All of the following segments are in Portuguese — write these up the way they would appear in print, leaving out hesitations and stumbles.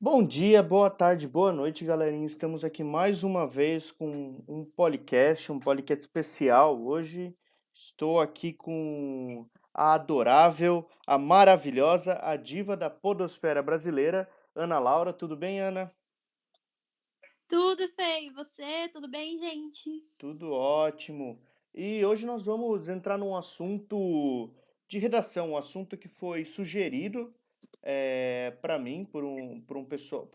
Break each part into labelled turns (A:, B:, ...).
A: Bom dia, boa tarde, boa noite, galerinha. Estamos aqui mais uma vez com um podcast especial. Hoje estou aqui com a adorável, a maravilhosa, a diva da podosfera brasileira, Ana Laura. Tudo bem, Ana?
B: Tudo feio, você? Tudo bem, gente?
A: Tudo ótimo. E hoje nós vamos entrar num assunto de redação, um assunto que foi sugerido para mim por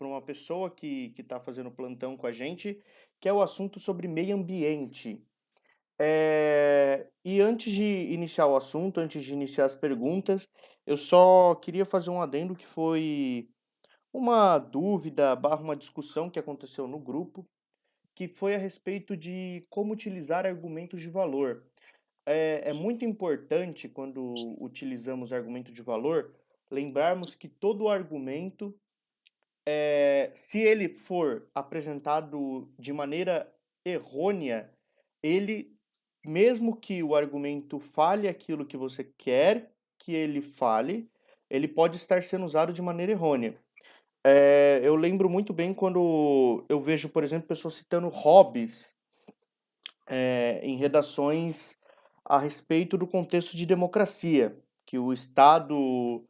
A: uma pessoa que está fazendo plantão com a gente, que é o assunto sobre meio ambiente. E antes de iniciar o assunto, antes de iniciar as perguntas, eu só queria fazer um adendo que foi uma dúvida, barra uma discussão que aconteceu no grupo, que foi a respeito de como utilizar argumentos de valor. É muito importante, quando utilizamos argumento de valor, lembrarmos que todo argumento, se ele for apresentado de maneira errônea, ele, mesmo que o argumento fale aquilo que você quer que ele fale, ele pode estar sendo usado de maneira errônea. Eu lembro muito bem quando eu vejo, por exemplo, pessoas citando hobbies em redações a respeito do contexto de democracia, que o Estado,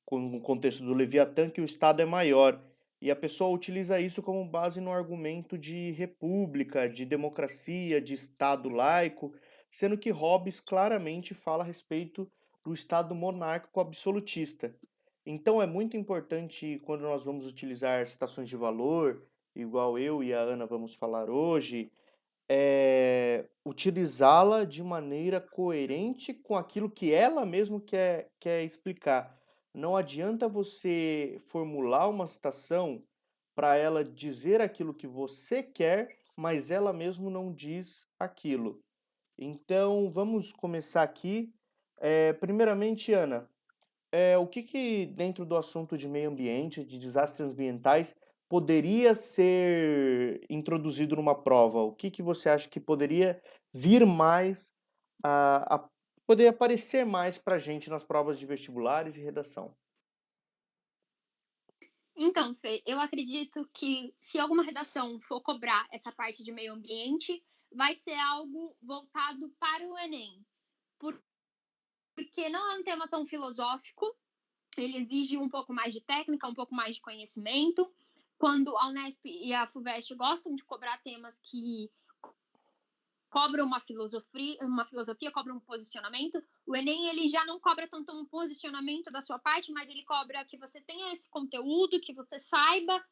A: com o contexto do Leviatã, que o Estado é maior. E a pessoa utiliza isso como base no argumento de república, de democracia, de Estado laico, sendo que Hobbes claramente fala a respeito do Estado monárquico absolutista. Então é muito importante, quando nós vamos utilizar citações de valor, igual eu e a Ana vamos falar hoje, utilizá-la de maneira coerente com aquilo que ela mesmo quer explicar. Não adianta você formular uma citação para ela dizer aquilo que você quer, mas ela mesmo não diz aquilo. Então, vamos começar aqui. Primeiramente, Ana, o que dentro do assunto de meio ambiente, de desastres ambientais, poderia ser introduzido numa prova? O que você acha que poderia vir mais a poder aparecer mais para a gente nas provas de vestibulares e redação?
B: Então, Fê, eu acredito que se alguma redação for cobrar essa parte de meio ambiente, vai ser algo voltado para o Enem, porque não é um tema tão filosófico, ele exige um pouco mais de técnica, um pouco mais de conhecimento. Quando a Unesp e a FUVEST gostam de cobrar temas que cobra uma filosofia, cobra um posicionamento. O Enem ele já não cobra tanto um posicionamento da sua parte, mas ele cobra que você tenha esse conteúdo, que você saiba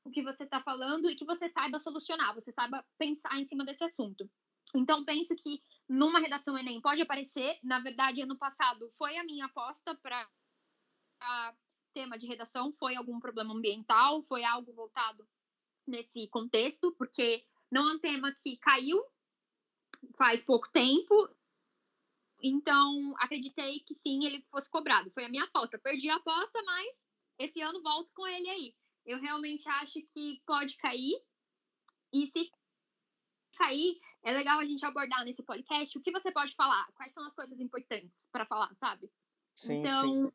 B: o que você está falando e que você saiba solucionar, você saiba pensar em cima desse assunto. Então, penso que numa redação Enem pode aparecer. Na verdade, ano passado foi a minha aposta para tema de redação, foi algum problema ambiental, foi algo voltado nesse contexto, porque não é um tema que caiu faz pouco tempo. Então, acreditei que sim, ele fosse cobrado. Foi a minha aposta. Perdi a aposta, mas esse ano volto com ele aí. Eu realmente acho que pode cair. E se cair, é legal a gente abordar nesse podcast o que você pode falar, quais são as coisas importantes para falar, sabe?
A: Sim, sim.
B: Então,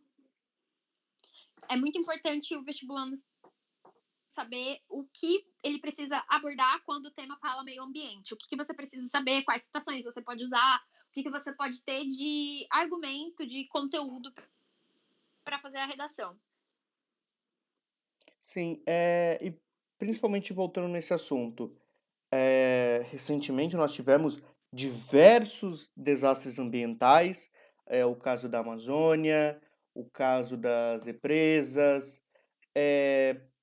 B: é muito importante o vestibulando saber o que ele precisa abordar quando o tema fala meio ambiente. O que você precisa saber, quais citações você pode usar, o que você pode ter de argumento, de conteúdo para fazer a redação.
A: Sim, e principalmente voltando nesse assunto, recentemente nós tivemos diversos desastres ambientais, o caso da Amazônia, o caso das represas.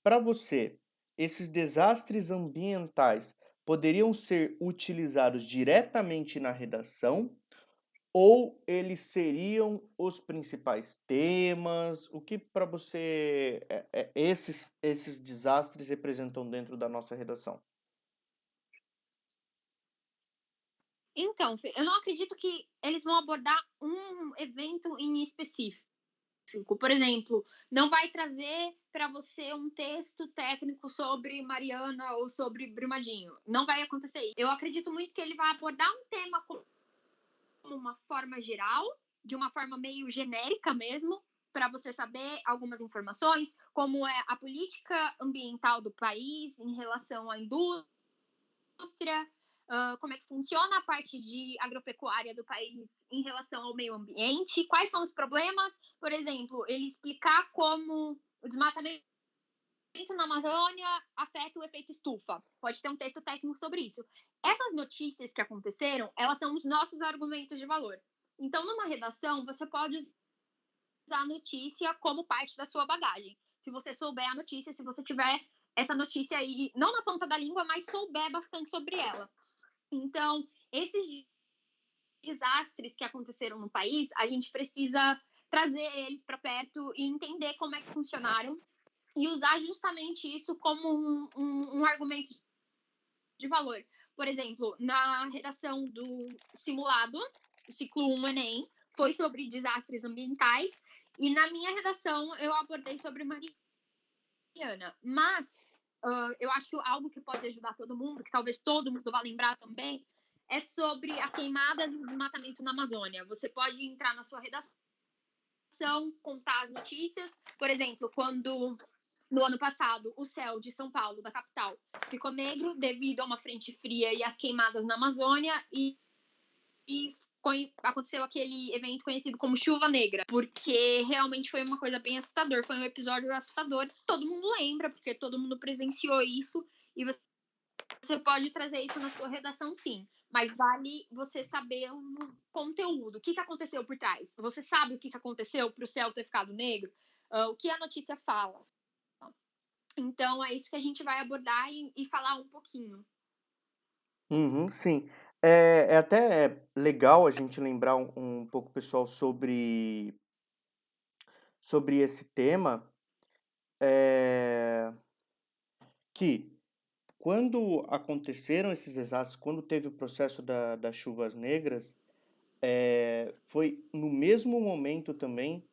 A: Para você, esses desastres ambientais poderiam ser utilizados diretamente na redação ou eles seriam os principais temas? O que para você esses desastres representam dentro da nossa redação?
B: Então, eu não acredito que eles vão abordar um evento em específico. Por exemplo, não vai trazer para você um texto técnico sobre Mariana ou sobre Brumadinho. Não vai acontecer isso. Eu acredito muito que ele vai abordar um tema como uma forma geral, de uma forma meio genérica mesmo, para você saber algumas informações, como é a política ambiental do país em relação à indústria, como é que funciona a parte de agropecuária do país em relação ao meio ambiente, quais são os problemas, por exemplo, ele explicar como o desmatamento na Amazônia afeta o efeito estufa. Pode ter um texto técnico sobre isso. Essas notícias que aconteceram, elas são os nossos argumentos de valor. Então, numa redação, você pode usar a notícia como parte da sua bagagem. Se você souber a notícia, se você tiver essa notícia aí, não na ponta da língua, mas souber bastante sobre ela. Então, esses desastres que aconteceram no país, a gente precisa trazer eles para perto e entender como é que funcionaram e usar justamente isso como um argumento de valor. Por exemplo, na redação do simulado, o ciclo 1 Enem, foi sobre desastres ambientais, e na minha redação eu abordei sobre Mariana. Mas eu acho que algo que pode ajudar todo mundo, que talvez todo mundo vá lembrar também, é sobre as queimadas e o desmatamento na Amazônia. Você pode entrar na sua redação, contar as notícias. Por exemplo, quando no ano passado o céu de São Paulo, da capital, ficou negro devido a uma frente fria e às queimadas na Amazônia, e aconteceu aquele evento conhecido como Chuva Negra, porque realmente foi uma coisa bem assustadora, foi um episódio assustador, todo mundo lembra, porque todo mundo presenciou isso, e você pode trazer isso na sua redação, sim, mas vale você saber o conteúdo, o que aconteceu por trás. Você sabe o que aconteceu para o céu ter ficado negro? O que a notícia fala? Então, é isso que a gente vai abordar e falar um pouquinho.
A: Uhum, sim. É até legal a gente lembrar um pouco, pessoal, sobre esse tema, eh, que quando aconteceram esses desastres, quando teve o processo das chuvas negras, foi no mesmo momento também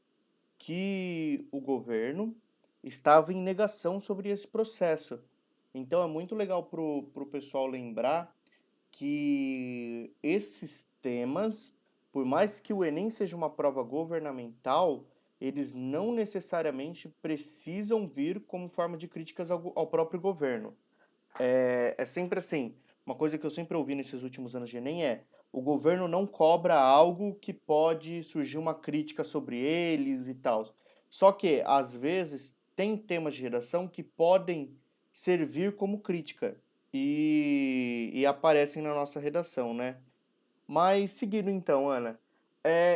A: que o governo estava em negação sobre esse processo. Então é muito legal pro pessoal lembrar que esses temas, por mais que o Enem seja uma prova governamental, eles não necessariamente precisam vir como forma de críticas ao próprio governo. É sempre assim, uma coisa que eu sempre ouvi nesses últimos anos de Enem é: o governo não cobra algo que pode surgir uma crítica sobre eles e tal. Só que, às vezes, tem temas de redação que podem servir como crítica e aparecem na nossa redação, né? Mas seguindo então, Ana,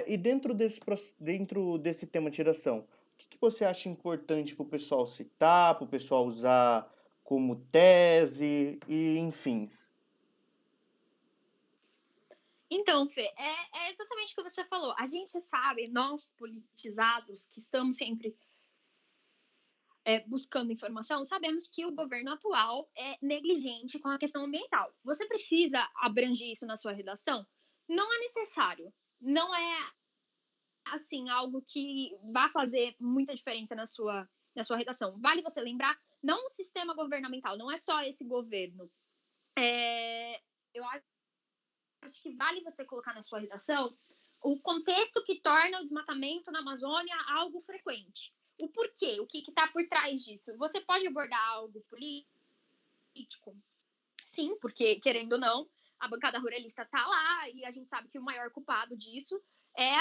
A: e dentro desse tema de redação, o que você acha importante para o pessoal citar, para o pessoal usar como tese e enfim?
B: Então, Fê, é exatamente o que você falou. A gente sabe, nós politizados, que estamos sempre buscando informação, sabemos que o governo atual é negligente com a questão ambiental. Você precisa abranger isso na sua redação? Não é necessário. Não é, assim, algo que vá fazer muita diferença na sua redação. Vale você lembrar, não o sistema governamental, não é só esse governo. Eu acho que vale você colocar na sua redação o contexto que torna o desmatamento na Amazônia algo frequente. O porquê, o que está por trás disso. Você pode abordar algo político? Sim, porque, querendo ou não, a bancada ruralista está lá e a gente sabe que o maior culpado disso é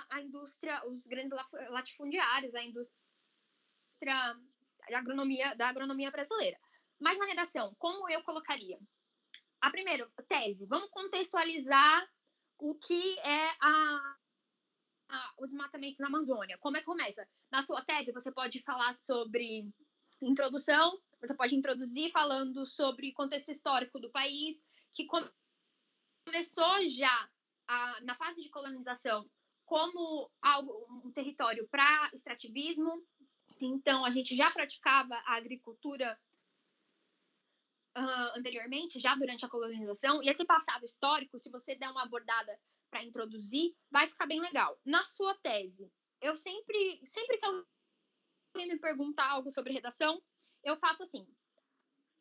B: a indústria, os grandes latifundiários, a indústria da agronomia brasileira. Mas na redação, como eu colocaria? A primeira tese, vamos contextualizar o que é o desmatamento na Amazônia. Como é que começa? Na sua tese, você pode falar sobre introdução, você pode introduzir falando sobre contexto histórico do país, que começou já na fase de colonização como um território para extrativismo. Então, a gente já praticava a agricultura anteriormente, já durante a colonização, e esse passado histórico, se você der uma abordada para introduzir, vai ficar bem legal. Na sua tese, eu sempre que alguém me perguntar algo sobre redação, eu faço assim: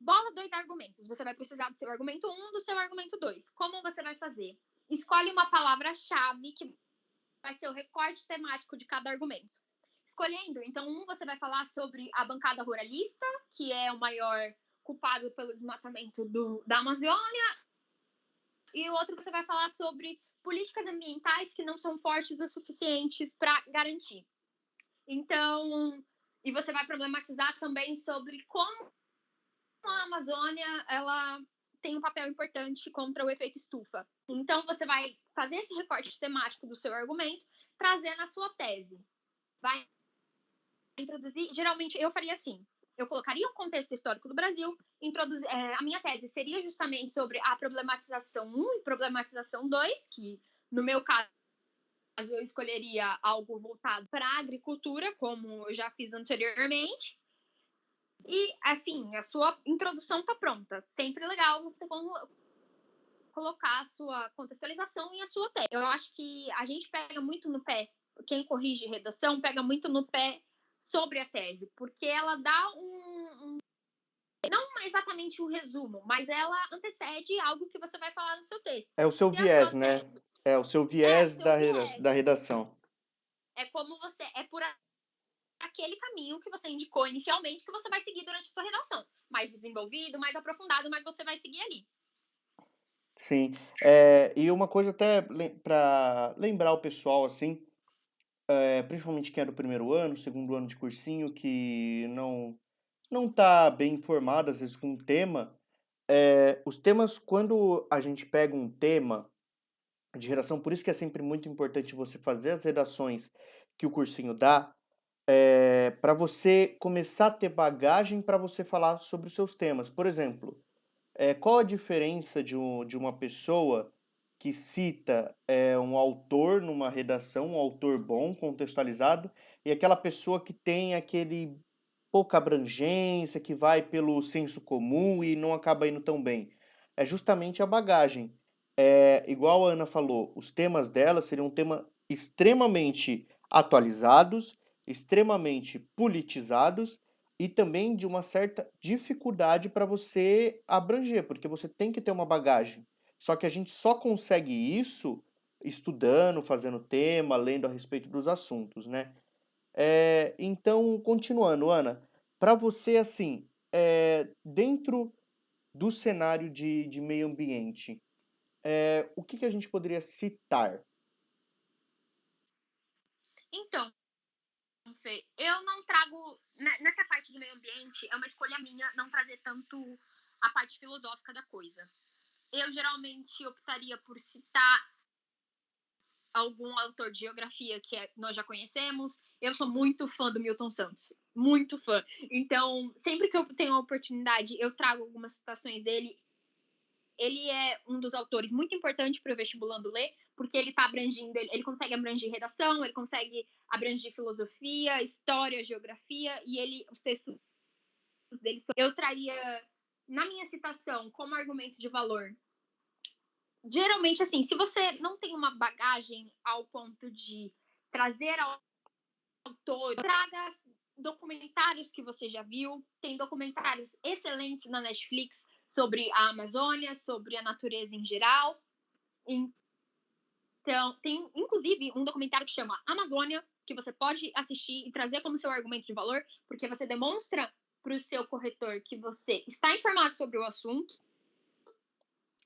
B: bola dois argumentos. Você vai precisar do seu argumento 1, do seu argumento 2. Como você vai fazer? Escolhe uma palavra-chave que vai ser o recorte temático de cada argumento. escolhendo. Então, você vai falar sobre a bancada ruralista, que é o maior culpado pelo desmatamento da Amazônia, e o outro você vai falar sobre políticas ambientais que não são fortes o suficientes para garantir. Então, e você vai problematizar também sobre como a Amazônia ela tem um papel importante contra o efeito estufa. Então, você vai fazer esse recorte temático do seu argumento, trazer na sua tese. Vai introduzir, geralmente eu faria assim, eu colocaria um contexto histórico do Brasil, a minha tese seria justamente sobre a problematização 1 e problematização 2, que no meu caso eu escolheria algo voltado para a agricultura, como eu já fiz anteriormente. E, assim, a sua introdução está pronta. Sempre legal você colocar a sua contextualização e a sua tese. Eu acho que a gente pega muito no pé, quem corrige redação pega muito no pé sobre a tese, porque ela dá não exatamente um resumo, mas ela antecede algo que você vai falar no seu texto.
A: É o seu
B: Se a sua
A: viés, né?
B: tese
A: É o seu
B: é o
A: viés
B: seu
A: da
B: viés,
A: redação.
B: é como você é por aquele caminho que você indicou inicialmente que você vai seguir durante a sua redação, mais desenvolvido, mais aprofundado, mas você vai seguir ali.
A: Sim. E uma coisa até para lembrar o pessoal, assim, principalmente quem é do primeiro ano, segundo ano de cursinho, que não tá bem informado, às vezes, com um tema, os temas, quando a gente pega um tema de redação, por isso que é sempre muito importante você fazer as redações que o cursinho dá, para você começar a ter bagagem para você falar sobre os seus temas. Por exemplo, qual a diferença de uma pessoa que cita, um autor numa redação, um autor bom, contextualizado, e aquela pessoa que tem aquele pouca abrangência, que vai pelo senso comum e não acaba indo tão bem? É justamente a bagagem. Igual a Ana falou, os temas dela seriam um tema extremamente atualizados, extremamente politizados e também de uma certa dificuldade para você abranger, porque você tem que ter uma bagagem. Só que a gente só consegue isso estudando, fazendo tema, lendo a respeito dos assuntos, né? Então, continuando, Ana, para você, assim, dentro do cenário de meio ambiente, o que que a gente poderia citar?
B: Então, Fê, eu não trago. Nessa parte de meio ambiente, é uma escolha minha não trazer tanto a parte filosófica da coisa. Eu geralmente optaria por citar algum autor de geografia nós já conhecemos. Eu sou muito fã do Milton Santos, muito fã. Então, sempre que eu tenho a oportunidade, eu trago algumas citações dele. Ele é um dos autores muito importante para o vestibulando ler, porque ele está abrangindo, ele consegue abranger redação, ele consegue abranger filosofia, história, geografia, e os textos dele, eu traria na minha citação como argumento de valor. Geralmente, assim, se você não tem uma bagagem ao ponto de trazer autor, traga documentários que você já viu. Tem documentários excelentes na Netflix sobre a Amazônia, sobre a natureza em geral. Então, tem inclusive um documentário que chama Amazônia, que você pode assistir e trazer como seu argumento de valor, porque você demonstra para o seu corretor que você está informado sobre o assunto.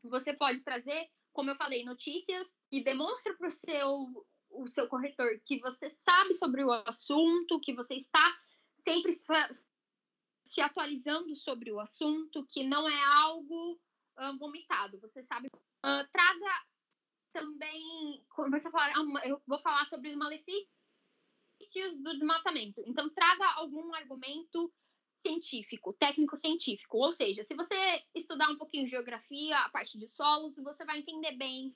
B: Você pode trazer, como eu falei, notícias e demonstra para o seu corretor que você sabe sobre o assunto, que você está sempre se atualizando sobre o assunto, que não é algo vomitado. Você sabe. Traga também, eu vou falar sobre os malefícios do desmatamento. Então, traga algum argumento científico, técnico-científico. Ou seja, se você estudar um pouquinho de geografia, a parte de solos, você vai entender bem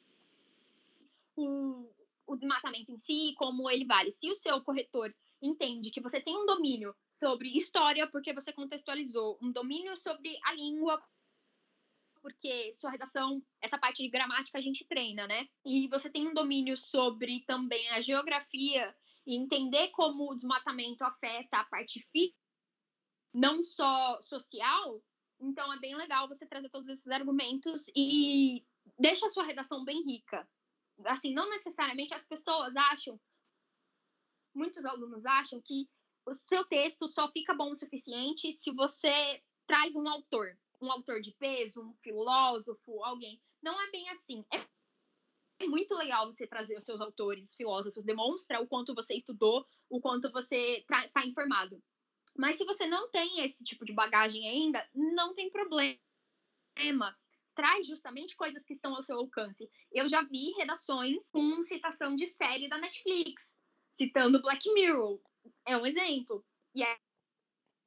B: o desmatamento em si, como ele vale. Se o seu corretor entende que você tem um domínio sobre história, porque você contextualizou, um domínio sobre a língua, porque sua redação, essa parte de gramática a gente treina, né? E você tem um domínio sobre também a geografia e entender como o desmatamento afeta a parte física, não só social. Então é bem legal você trazer todos esses argumentos e deixa a sua redação bem rica. Assim, não necessariamente as pessoas acham muitos alunos acham que o seu texto só fica bom o suficiente se você traz um autor de peso, um filósofo, alguém. Não é bem assim. É muito legal você trazer os seus autores, filósofos, demonstra o quanto você estudou, o quanto você está informado. Mas se você não tem esse tipo de bagagem ainda, não tem problema. Traz justamente coisas que estão ao seu alcance. Eu já vi redações com citação de série da Netflix, citando Black Mirror. É um exemplo. E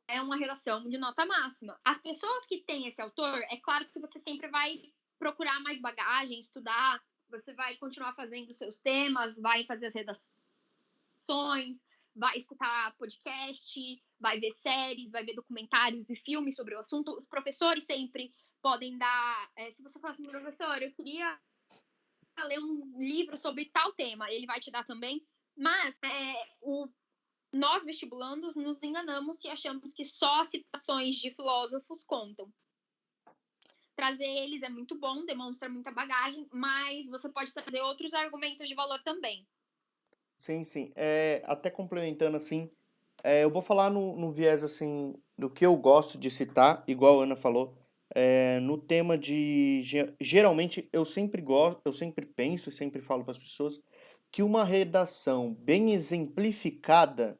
B: é uma redação de nota máxima. As pessoas que têm esse autor, é claro que você sempre vai procurar mais bagagem, estudar, você vai continuar fazendo seus temas, vai fazer as redações, vai escutar podcast, vai ver séries, vai ver documentários e filmes sobre o assunto. Os professores sempre podem dar. Se você falar assim, professor, eu queria ler um livro sobre tal tema, ele vai te dar também. Mas nós, vestibulandos, nos enganamos se achamos que só citações de filósofos contam. Trazer eles é muito bom, demonstra muita bagagem, mas você pode trazer outros argumentos de valor também.
A: Sim, sim. Até complementando assim, eu vou falar no viés assim do que eu gosto de citar, igual a Ana falou. No tema de geralmente eu sempre gosto, eu sempre penso e sempre falo para as pessoas que uma redação bem exemplificada,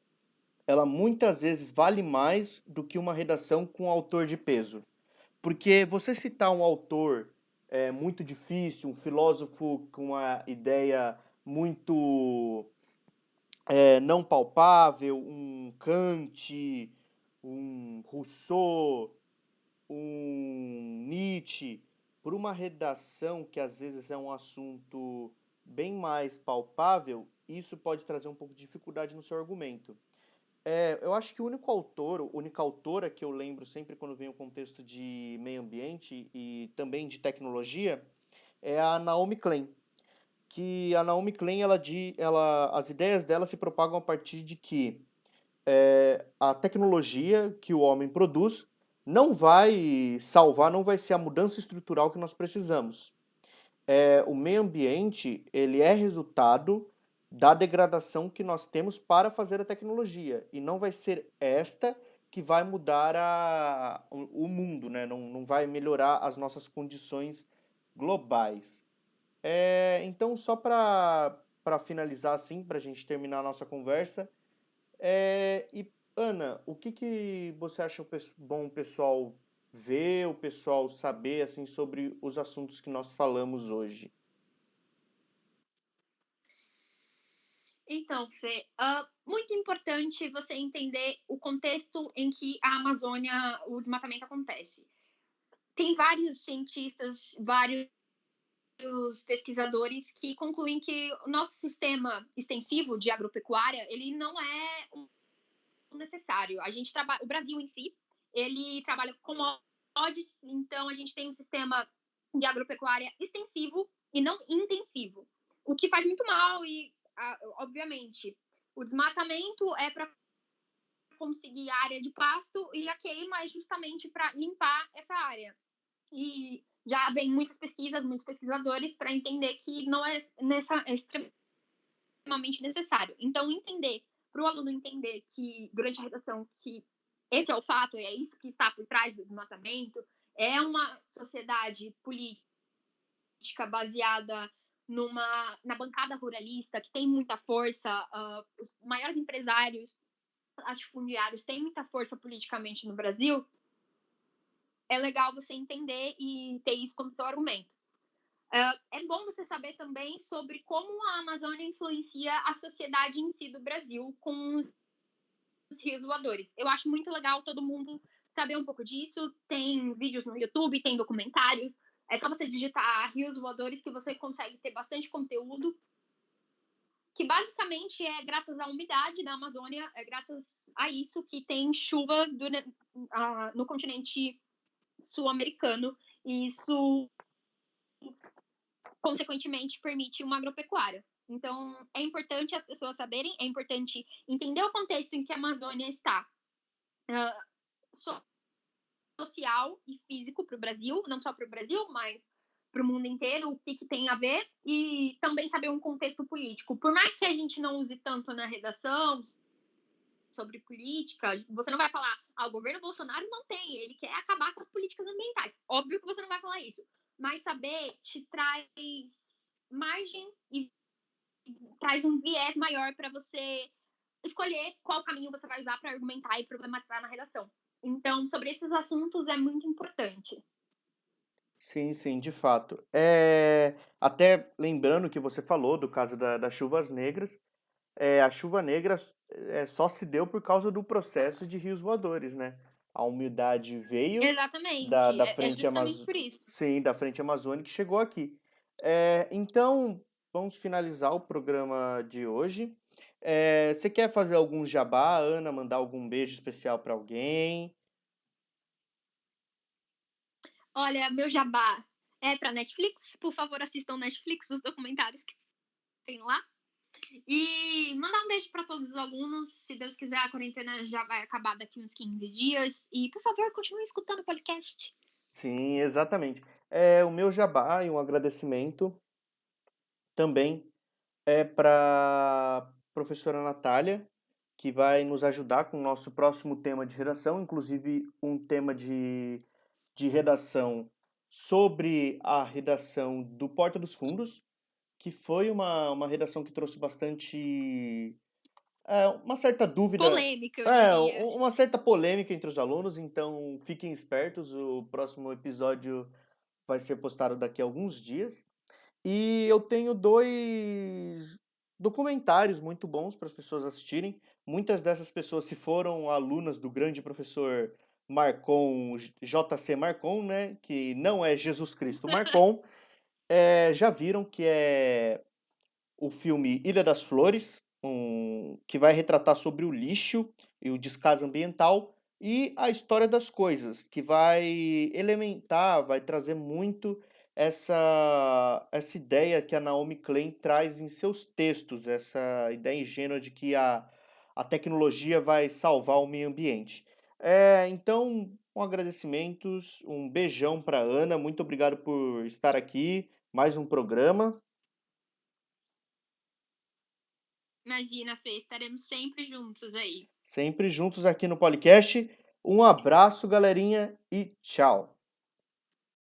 A: ela muitas vezes vale mais do que uma redação com autor de peso. Porque você citar um autor muito difícil, um filósofo com uma ideia muito não palpável, um Kant, um Rousseau, um Nietzsche, por uma redação que às vezes é um assunto bem mais palpável, isso pode trazer um pouco de dificuldade no seu argumento. Eu acho que o único autor, a única autora que eu lembro sempre quando vem o contexto de meio ambiente e também de tecnologia é a Naomi Klein. Que a Naomi Klein, as ideias dela se propagam a partir de que a tecnologia que o homem produz não vai salvar, não vai ser a mudança estrutural que nós precisamos. O meio ambiente, ele é resultado da degradação que nós temos para fazer a tecnologia. E não vai ser esta que vai mudar o mundo, né? Não vai melhorar as nossas condições globais. Então, só para finalizar assim, para a gente terminar a nossa conversa, e Ana, o que que você acha bom o pessoal ver, o pessoal saber assim sobre os assuntos que nós falamos hoje?
B: Então, Fê, muito importante você entender o contexto em que a Amazônia, o desmatamento acontece. Tem vários cientistas, vários pesquisadores que concluem que o nosso sistema extensivo de agropecuária, ele não é necessário. O Brasil em si, ele trabalha com commodities, então a gente tem um sistema de agropecuária extensivo e não intensivo, o que faz muito mal e, obviamente, o desmatamento é para conseguir área de pasto e a queima é justamente para limpar essa área. E já vem muitas pesquisas, muitos pesquisadores para entender que não é extremamente necessário. Então, para o aluno entender que durante a redação que esse é o fato, é isso que está por trás do desmatamento, é uma sociedade política baseada na bancada ruralista, que tem muita força, os maiores empresários latifundiários têm muita força politicamente no Brasil, é legal você entender e ter isso como seu argumento. É bom você saber também sobre como a Amazônia influencia a sociedade em si do Brasil com os rios voadores. Eu acho muito legal todo mundo saber um pouco disso. Tem vídeos no YouTube, tem documentários. É só você digitar rios voadores que você consegue ter bastante conteúdo. Que basicamente é graças à umidade da Amazônia, é graças a isso que tem chuvas no continente sul-americano. E isso consequentemente permite uma agropecuária. Então, é importante as pessoas saberem, é importante entender o contexto em que a Amazônia está, social e físico para o Brasil, não só para o Brasil, mas para o mundo inteiro, o que tem a ver, e também saber um contexto político. Por mais que a gente não use tanto na redação sobre política, você não vai falar, o governo Bolsonaro não tem, ele quer acabar com as políticas ambientais. Óbvio que você não vai falar isso, mas saber te traz margem e traz um viés maior para você escolher qual caminho você vai usar para argumentar e problematizar na redação. Então, sobre esses assuntos é muito importante.
A: Sim, sim, de fato. Até lembrando que você falou do caso das chuvas negras, a chuva negra só se deu por causa do processo de rios voadores, né? A umidade veio
B: Exatamente,
A: da
B: é
A: frente
B: justamente
A: amazônica,
B: por isso.
A: sim, da frente amazônica e chegou aqui. Então, vamos finalizar o programa de hoje. Você quer fazer algum jabá, Ana, mandar algum beijo especial para alguém?
B: Olha, meu jabá é para Netflix, por favor assistam Netflix, os documentários que tem lá. E mandar um beijo para todos os alunos. Se Deus quiser, a quarentena já vai acabar daqui uns 15 dias. E, por favor, continue escutando o podcast.
A: Sim, exatamente. O meu jabá e um agradecimento também é para professora Natália, que vai nos ajudar com o nosso próximo tema de redação, inclusive um tema de redação sobre a redação do Porta dos Fundos, que foi uma redação que trouxe bastante, uma certa dúvida,
B: Polêmica, eu diria.
A: uma certa polêmica entre os alunos, então fiquem espertos, o próximo episódio vai ser postado daqui a alguns dias. E eu tenho 2 documentários muito bons para as pessoas assistirem. Muitas dessas pessoas, se foram alunas do grande professor Marcon, JC Marcon, né, que não é Jesus Cristo Marcon, já viram que é o filme Ilha das Flores, que vai retratar sobre o lixo e o descaso ambiental, e A História das Coisas, que vai elementar, vai trazer muito essa ideia que a Naomi Klein traz em seus textos, essa ideia ingênua de que a tecnologia vai salvar o meio ambiente. Então, com agradecimentos, um beijão para Ana, muito obrigado por estar aqui, mais um programa.
B: Imagina, Fê, estaremos sempre juntos aí.
A: Sempre juntos aqui no podcast. Um abraço, galerinha, e tchau.